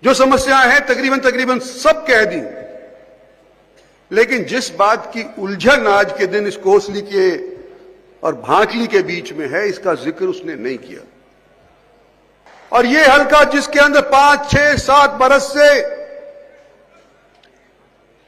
जो समस्याएं हैं तकरीबन सब कह दी, लेकिन जिस बात की उलझन आज के दिन इस कोसली के और भांकली के बीच में है, इसका जिक्र उसने नहीं किया। और ये हल्का जिसके अंदर 5, 6, 7 बरस से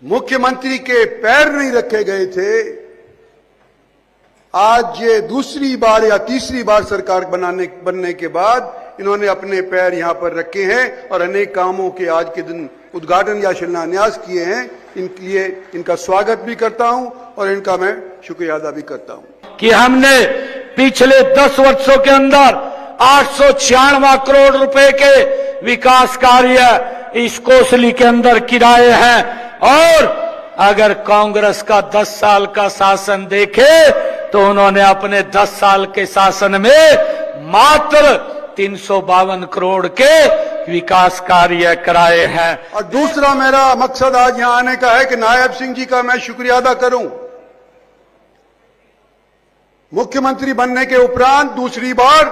मुख्यमंत्री के पैर नहीं रखे गए थे, आज ये दूसरी बार या तीसरी बार सरकार बनने के बाद इन्होंने अपने पैर यहां पर रखे हैं और अनेक कामों के आज के दिन उद्घाटन या शिलान्यास किए हैं। इनके लिए इनका स्वागत भी करता हूं और इनका मैं शुक्रिया अदा भी करता हूं कि हमने पिछले 10 वर्षों के अंदर 896 करोड़ रुपए के विकास कार्य इस कोसली के अंदर किराए हैं। और अगर कांग्रेस का 10 साल का शासन देखे तो उन्होंने अपने 10 साल के शासन में मात्र 352 करोड़ के विकास कार्य कराए हैं। और दूसरा मेरा मकसद आज यहां आने का है कि नायब सिंह जी का मैं शुक्रिया अदा करूं। मुख्यमंत्री बनने के उपरांत दूसरी बार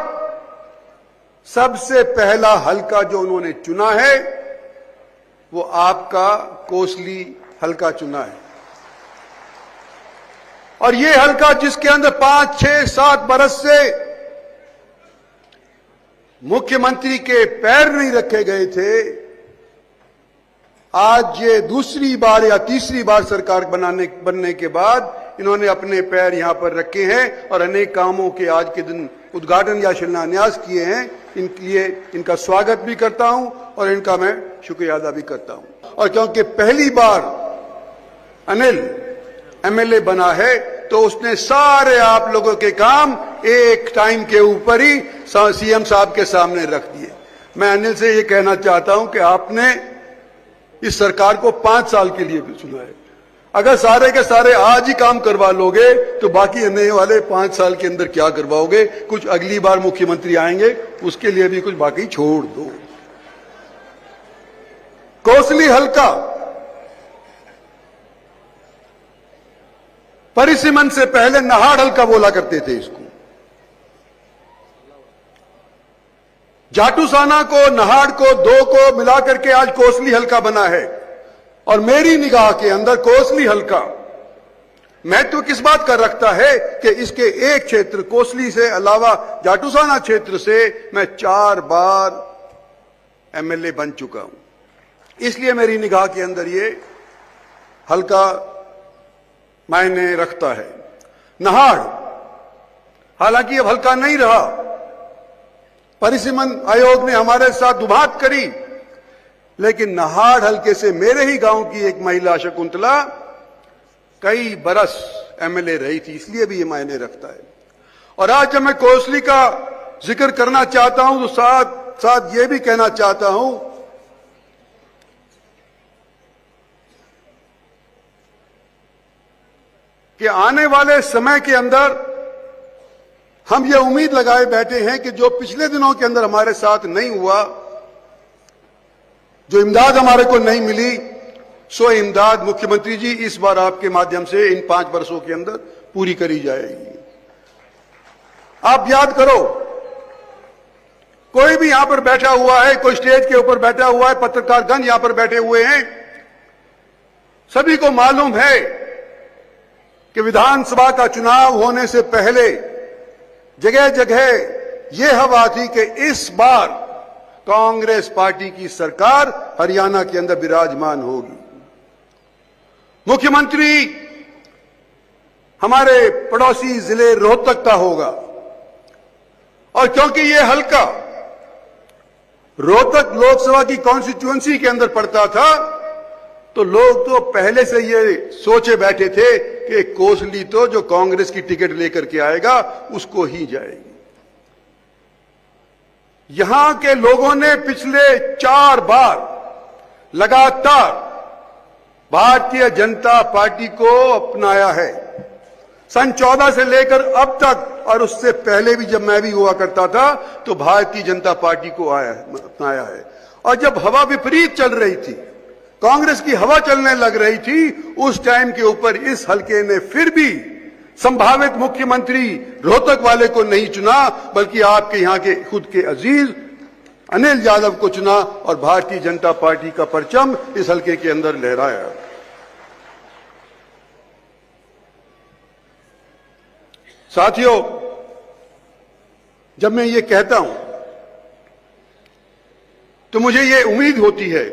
सबसे पहला हलका जो उन्होंने चुना है वो आपका कोसली हलका चुना है। और ये हलका जिसके अंदर 5, 6, 7 बरस से मुख्यमंत्री के पैर नहीं रखे गए थे, आज ये दूसरी बार या तीसरी बार सरकार बनने के बाद इन्होंने अपने पैर यहां पर रखे हैं और अनेक कामों के आज के दिन उद्घाटन या शिलान्यास किए हैं। इनके लिए इनका स्वागत भी करता हूं और इनका मैं शुक्रिया अदा भी करता हूं। और क्योंकि पहली बार अनिल एमएलए बना है तो उसने सारे आप लोगों के काम एक टाइम के ऊपर ही सीएम साहब के सामने रख दिए। मैं अनिल से ये कहना चाहता हूं कि आपने इस सरकार को 5 साल के लिए भी चुना है। अगर सारे के सारे आज ही काम करवा लोगे तो बाकी आने वाले 5 साल के अंदर क्या करवाओगे? कुछ अगली बार मुख्यमंत्री आएंगे उसके लिए भी कुछ बाकी छोड़ दो। कोसली हल्का परिसीमन से पहले नहाड़ हल्का बोला करते थे इसको। जाटूसाना को, नहाड़ को, 2 को मिलाकर के आज कोसली हल्का बना है। और मेरी निगाह के अंदर कोसली हल्का महत्व किस बात का रखता है कि इसके एक क्षेत्र कोसली से अलावा जाटूसाना क्षेत्र से मैं 4 बार एमएलए बन चुका हूं। इसलिए मेरी निगाह के अंदर ये हल्का मायने रखता है। नहाड़ हालांकि अब हल्का नहीं रहा, परिसीमन आयोग ने हमारे साथ दुबात करी, लेकिन नहाड़ हल्के से मेरे ही गांव की एक महिला शकुंतला कई बरस एमएलए रही थी, इसलिए भी ये मायने रखता है। और आज जब मैं कोसली का जिक्र करना चाहता हूं तो साथ साथ ये भी कहना चाहता हूं कि आने वाले समय के अंदर हम ये उम्मीद लगाए बैठे हैं कि जो पिछले दिनों के अंदर हमारे साथ नहीं हुआ, जो इमदाद हमारे को नहीं मिली, सो इमदाद मुख्यमंत्री जी इस बार आपके माध्यम से इन 5 वर्षों के अंदर पूरी करी जाएगी। आप याद करो, कोई भी यहां पर बैठा हुआ है, कोई स्टेज के ऊपर बैठा हुआ है, पत्रकारगण यहां पर बैठे हुए हैं, सभी को मालूम है कि विधानसभा का चुनाव होने से पहले जगह जगह यह हवा थी कि इस बार कांग्रेस पार्टी की सरकार हरियाणा के अंदर विराजमान होगी। मुख्यमंत्री हमारे पड़ोसी जिले रोहतक का होगा। और क्योंकि यह हल्का रोहतक लोकसभा की कॉन्स्टिट्यूएंसी के अंदर पड़ता था, तो लोग तो पहले से ये सोचे बैठे थे कि कोसली तो जो कांग्रेस की टिकट लेकर के आएगा उसको ही जाएगी। यहां के लोगों ने पिछले 4 बार लगातार भारतीय जनता पार्टी को अपनाया है, सन 14 से लेकर अब तक। और उससे पहले भी जब मैं भी हुआ करता था तो भारतीय जनता पार्टी को अपनाया है। और जब हवा विपरीत चल रही थी, कांग्रेस की हवा चलने लग रही थी, उस टाइम के ऊपर इस हल्के ने फिर भी संभावित मुख्यमंत्री रोहतक वाले को नहीं चुना, बल्कि आपके यहां के खुद के अजीज अनिल यादव को चुना और भारतीय जनता पार्टी का परचम इस हलके के अंदर लहराया। साथियों, जब मैं ये कहता हूं तो मुझे ये उम्मीद होती है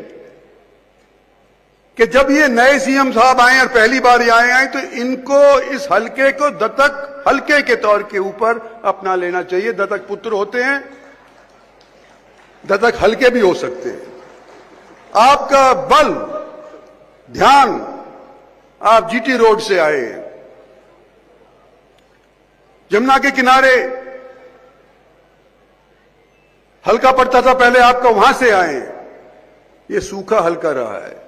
कि जब ये नए सीएम साहब आए और पहली बार आए हैं तो इनको इस हलके को दत्तक हलके के तौर के ऊपर अपना लेना चाहिए। दत्तक पुत्र होते हैं, दत्तक हलके भी हो सकते हैं। आपका बल, ध्यान, आप जीटी रोड से आए हैं, यमुना के किनारे हल्का पड़ता था पहले, आपका वहां से आए हैं। ये सूखा हल्का रहा है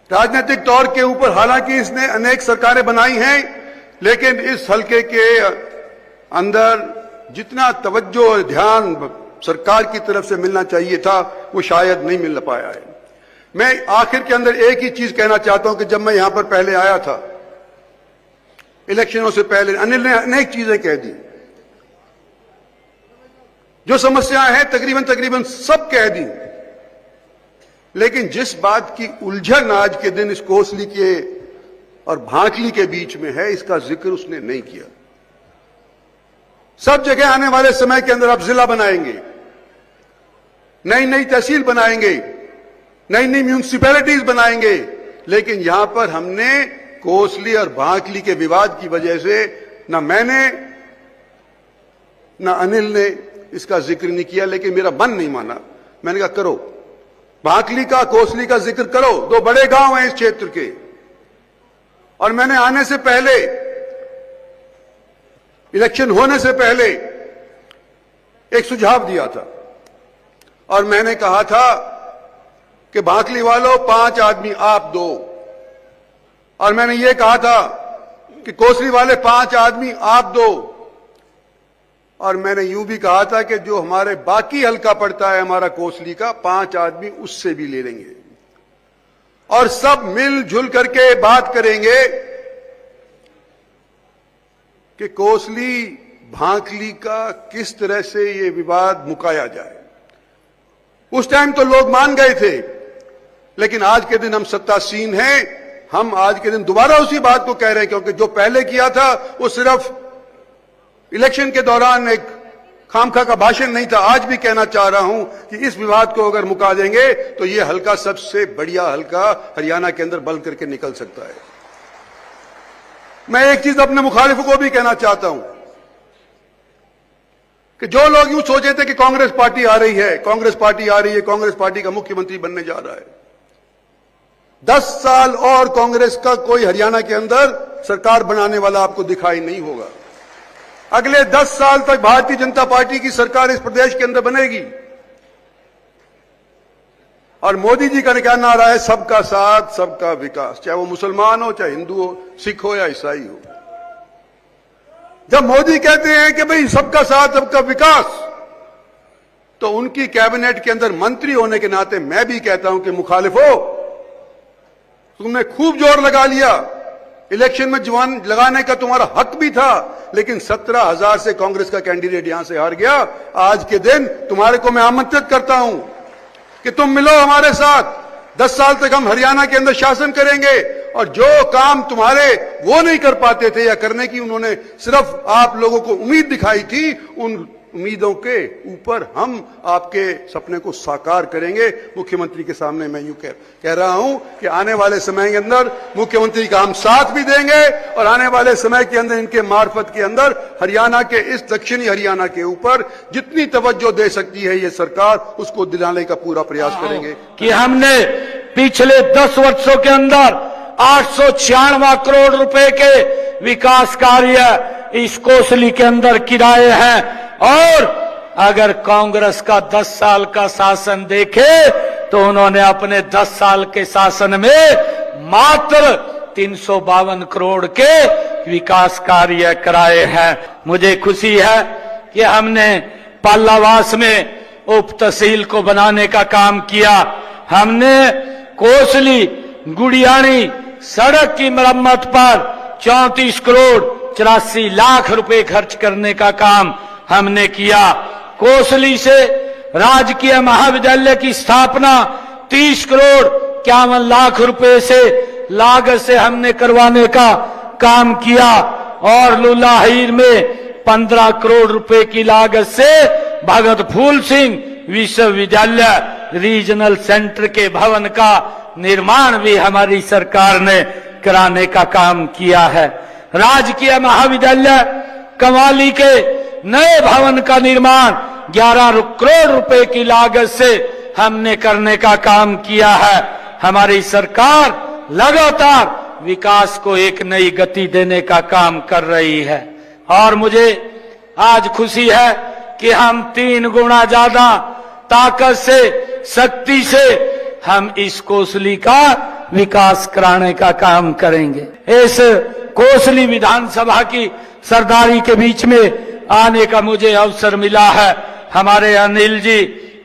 राजनीतिक तौर के ऊपर। हालांकि इसने अनेक सरकारें बनाई हैं, लेकिन इस हलके के अंदर जितना तवज्जो और ध्यान सरकार की तरफ से मिलना चाहिए था वो शायद नहीं मिल पाया है। मैं आखिर के अंदर एक ही चीज कहना चाहता हूं कि जब मैं यहां पर पहले आया था इलेक्शनों से पहले, अनिल ने अनेक चीजें कह दी, जो समस्याएं हैं तकरीबन सब कह दी, लेकिन जिस बात की उलझन आज के दिन इस कोसली के और भांकली के बीच में है, इसका जिक्र उसने नहीं किया। सब जगह आने वाले समय के अंदर आप जिला बनाएंगे, नई नई तहसील बनाएंगे, नई नई म्यूनिसिपैलिटीज बनाएंगे, लेकिन यहां पर हमने कोसली और भांकली के विवाद की वजह से न मैंने न अनिल ने इसका जिक्र नहीं किया। लेकिन मेरा मन नहीं माना, मैंने कहा करो, भांकली का कोसली का जिक्र करो, दो बड़े गांव हैं इस क्षेत्र के। और मैंने आने से पहले, इलेक्शन होने से पहले एक सुझाव दिया था और मैंने कहा था कि भांकली वालों 5 आदमी आप दो, और मैंने ये कहा था कि कोसली वाले 5 आदमी आप दो, और मैंने यूं भी कहा था कि जो हमारे बाकी हल्का पड़ता है हमारा कोसली का, 5 आदमी उससे भी ले लेंगे और सब मिलजुल करके बात करेंगे कि कोसली भांकली का किस तरह से ये विवाद मुकाया जाए। उस टाइम तो लोग मान गए थे, लेकिन आज के दिन हम सत्तासीन हैं, हम आज के दिन दोबारा उसी बात को कह रहे हैं, क्योंकि जो पहले किया था वो सिर्फ इलेक्शन के दौरान एक खामखा का भाषण नहीं था। आज भी कहना चाह रहा हूं कि इस विवाद को अगर मुका देंगे तो ये हल्का सबसे बढ़िया हल्का हरियाणा के अंदर बल करके निकल सकता है। मैं एक चीज अपने मुखालिफों को भी कहना चाहता हूं कि जो लोग यूं सोचे थे कि कांग्रेस पार्टी आ रही है, कांग्रेस पार्टी आ रही है, कांग्रेस पार्टी का मुख्यमंत्री बनने जा रहा है, 10 साल और कांग्रेस का कोई हरियाणा के अंदर सरकार बनाने वाला आपको दिखाई नहीं होगा। अगले 10 साल तक भारतीय जनता पार्टी की सरकार इस प्रदेश के अंदर बनेगी। और मोदी जी का क्या नारा है? सबका साथ सबका विकास, चाहे वो मुसलमान हो, चाहे हिंदू हो, सिख हो या ईसाई हो। जब मोदी कहते हैं कि भाई सबका साथ सबका विकास, तो उनकी कैबिनेट के अंदर मंत्री होने के नाते मैं भी कहता हूं कि मुखालिफो, तुमने खूब जोर लगा लिया, इलेक्शन में जवान लगाने का तुम्हारा हक भी था, लेकिन 17,000 से कांग्रेस का कैंडिडेट यहां से हार गया। आज के दिन तुम्हारे को मैं आमंत्रित करता हूं कि तुम मिलो हमारे साथ, 10 साल तक हम हरियाणा के अंदर शासन करेंगे, और जो काम तुम्हारे वो नहीं कर पाते थे या करने की उन्होंने सिर्फ आप लोगों को उम्मीद दिखाई थी, उन उम्मीदों के ऊपर हम आपके सपने को साकार करेंगे। मुख्यमंत्री के सामने मैं यूं कह रहा हूं कि आने वाले समय के अंदर मुख्यमंत्री का हम साथ भी देंगे, और आने वाले समय के अंदर इनके मार्फत के अंदर हरियाणा के, इस दक्षिणी हरियाणा के ऊपर जितनी तवज्जो दे सकती है ये सरकार, उसको दिलाने का पूरा प्रयास करेंगे। कि हमने पिछले 10 वर्षों के अंदर 896 करोड़ रुपए के विकास कार्य इस कोसली के अंदर किराए हैं, और अगर कांग्रेस का 10 साल का शासन देखे तो उन्होंने अपने 10 साल के शासन में मात्र 352 करोड़ के विकास कार्य कराए हैं। मुझे खुशी है कि हमने पालावास में उप तहसील को बनाने का काम किया, हमने कोसली गुड़ियानी सड़क की मरम्मत पर 34 करोड़ 84 लाख रुपए खर्च करने का काम हमने किया। कोसली से राजकीय महाविद्यालय की स्थापना 30 करोड़ 51 लाख रुपए से लागत से हमने करवाने का काम किया और लुलाहीर में 15 करोड़ रुपए की लागत से भगत फूल सिंह विश्वविद्यालय रीजनल सेंटर के भवन का निर्माण भी हमारी सरकार ने कराने का काम किया है। राजकीय महाविद्यालय कवाली के नए भवन का निर्माण 11 करोड़ रुपए की लागत से हमने करने का काम किया है। हमारी सरकार लगातार विकास को एक नई गति देने का काम कर रही है और मुझे आज खुशी है कि हम 3 गुना ज्यादा ताकत से, शक्ति से हम इस कोसली का विकास कराने का काम करेंगे। इस कोसली विधानसभा की सरदारी के बीच में आने का मुझे अवसर मिला है। हमारे अनिल जी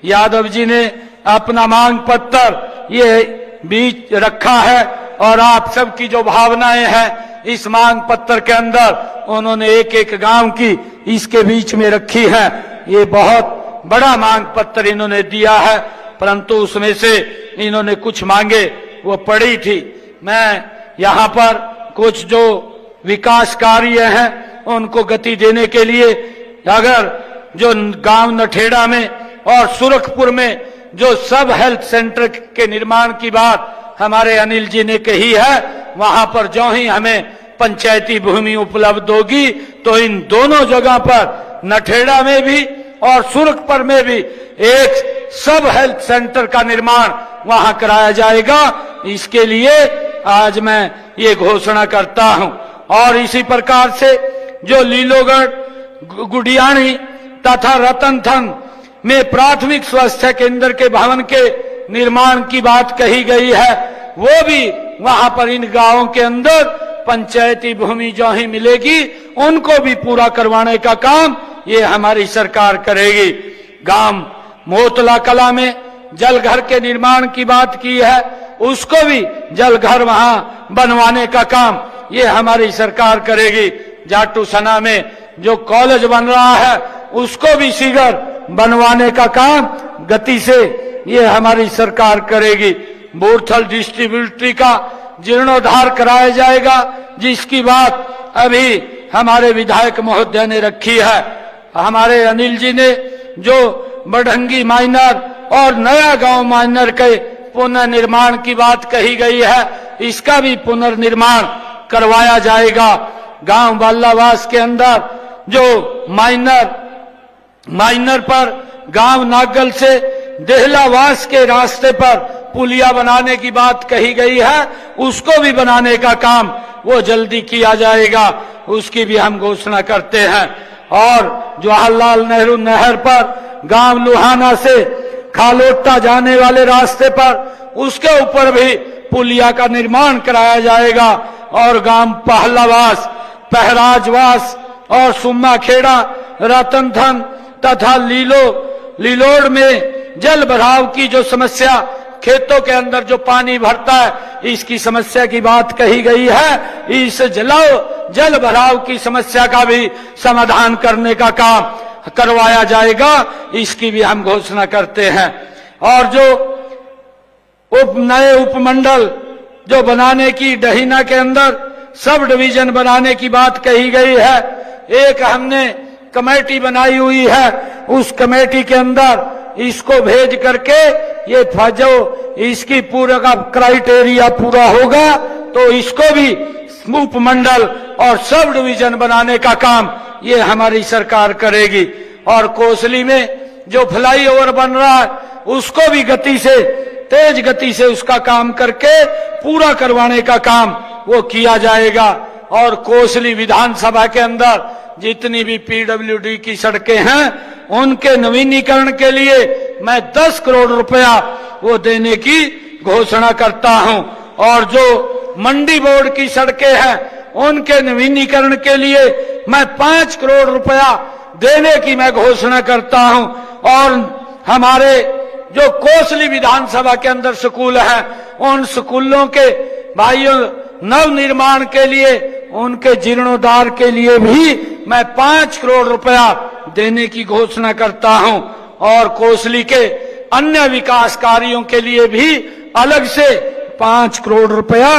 यादव जी ने अपना मांग पत्र ये बीच रखा है और आप सबकी जो भावनाएं हैं इस मांग पत्र के अंदर उन्होंने एक एक गांव की इसके बीच में रखी है। ये बहुत बड़ा मांग पत्र इन्होंने दिया है, परंतु उसमें से इन्होंने कुछ मांगे वो पड़ी थी। मैं यहाँ पर कुछ जो विकास कार्य हैं उनको गति देने के लिए, अगर जो गांव नठेड़ा में और सुरखपुर में जो सब हेल्थ सेंटर के निर्माण की बात हमारे अनिल जी ने कही है, वहां पर जो ही हमें पंचायती भूमि उपलब्ध होगी तो इन दोनों जगह पर नठेड़ा में भी और सुरखपुर में भी एक सब हेल्थ सेंटर का निर्माण वहां कराया जाएगा। इसके लिए आज मैं ये घोषणा करता हूं। और इसी प्रकार से जो लीलोगढ़, गुडियाणी तथा रतनथन में प्राथमिक स्वास्थ्य केंद्र के भवन के निर्माण की बात कही गई है, वो भी वहां पर इन गांवों के अंदर पंचायती भूमि जो ही मिलेगी उनको भी पूरा करवाने का काम ये हमारी सरकार करेगी। गांव मोतला कला में जल घर के निर्माण की बात की है, उसको भी जल घर वहां बनवाने का काम ये हमारी सरकार करेगी। जाटू सना में जो कॉलेज बन रहा है उसको भी शीघ्र बनवाने का काम गति से ये हमारी सरकार करेगी। बोरथल डिस्ट्रीब्यूटरी का जीर्णोद्धार कराया जाएगा, जिसकी बात अभी हमारे विधायक महोदय ने रखी है। हमारे अनिल जी ने जो बढ़ंगी माइनर और नया गांव माइनर के पुनर्निर्माण की बात कही गई है, इसका भी पुनर्निर्माण करवाया जाएगा। गांव बालावास के अंदर जो माइनर पर गांव नागल से देहलावास के रास्ते पर पुलिया बनाने की बात कही गई है, उसको भी बनाने का काम वो जल्दी किया जाएगा, उसकी भी हम घोषणा करते हैं। और जवाहरलाल नेहरू नहर पर गांव लुहाना से खालोटा जाने वाले रास्ते पर उसके ऊपर भी पुलिया का निर्माण कराया जाएगा। और गांव पहलावास, पहराजवास और सुम्मा खेड़ा, रतनथन तथा लीलोड़ में जल भराव की जो समस्या, खेतों के अंदर जो पानी भरता है, इसकी समस्या की बात कही गई है। इस जल भराव की समस्या का भी समाधान करने का काम करवाया जाएगा, इसकी भी हम घोषणा करते हैं। और जो नए उपमंडल जो बनाने की डहीना के अंदर सब डिवीजन बनाने की बात कही गई है, एक हमने कमेटी बनाई हुई है, उस कमेटी के अंदर इसको भेज करके ये जो इसकी पूरा का क्राइटेरिया पूरा होगा तो इसको भी उपमंडल और सब डिवीजन बनाने का काम ये हमारी सरकार करेगी। और कोसली में जो फ्लाईओवर बन रहा है उसको भी गति से, तेज गति से उसका काम करके पूरा करवाने का काम वो किया जाएगा। और कोसली विधानसभा के अंदर जितनी भी पीडब्ल्यूडी की सड़कें हैं उनके नवीनीकरण के लिए मैं 10 करोड़ रुपया वो देने की घोषणा करता हूं। और जो मंडी बोर्ड की सड़कें हैं उनके नवीनीकरण के लिए मैं 5 करोड़ रुपया देने की मैं घोषणा करता हूं। और हमारे जो कोसली विधानसभा के अंदर स्कूल हैं उन स्कूलों के भाइयों नव निर्माण के लिए, उनके जीर्णोद्धार के लिए भी मैं 5 करोड़ रुपया देने की घोषणा करता हूं। और कोसली के अन्य विकास कार्यों के लिए भी अलग से 5 करोड़ रुपया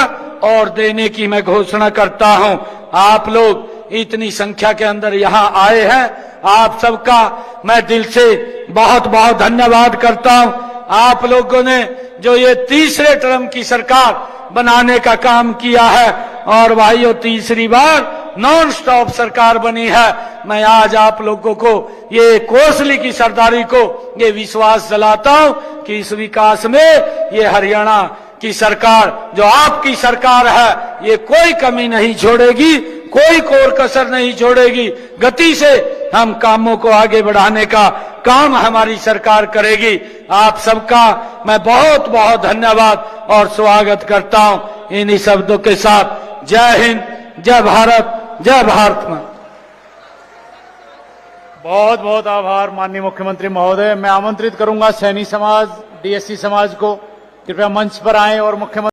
और देने की मैं घोषणा करता हूं। आप लोग इतनी संख्या के अंदर यहां आए हैं, आप सबका मैं दिल से बहुत बहुत धन्यवाद करता हूं। आप लोगों ने जो ये तीसरे टर्म की सरकार बनाने का काम किया है और भाइयों तीसरी बार नॉन स्टॉप सरकार बनी है। मैं आज आप लोगों को ये कोसली की सरदारी को ये विश्वास दिलाता हूं कि इस विकास में ये हरियाणा की सरकार जो आपकी सरकार है ये कोई कमी नहीं छोड़ेगी, कोई कोर कसर नहीं छोड़ेगी। गति से हम कामों को आगे बढ़ाने का काम हमारी सरकार करेगी। आप सबका मैं बहुत बहुत धन्यवाद और स्वागत करता हूं। इन्हीं शब्दों के साथ जय हिंद, जय भारत, जय भारत मां। बहुत बहुत आभार माननीय मुख्यमंत्री महोदय। मैं आमंत्रित करूंगा सैनी समाज, डीएससी समाज को कृपया मंच पर आएं और मुख्यमंत्री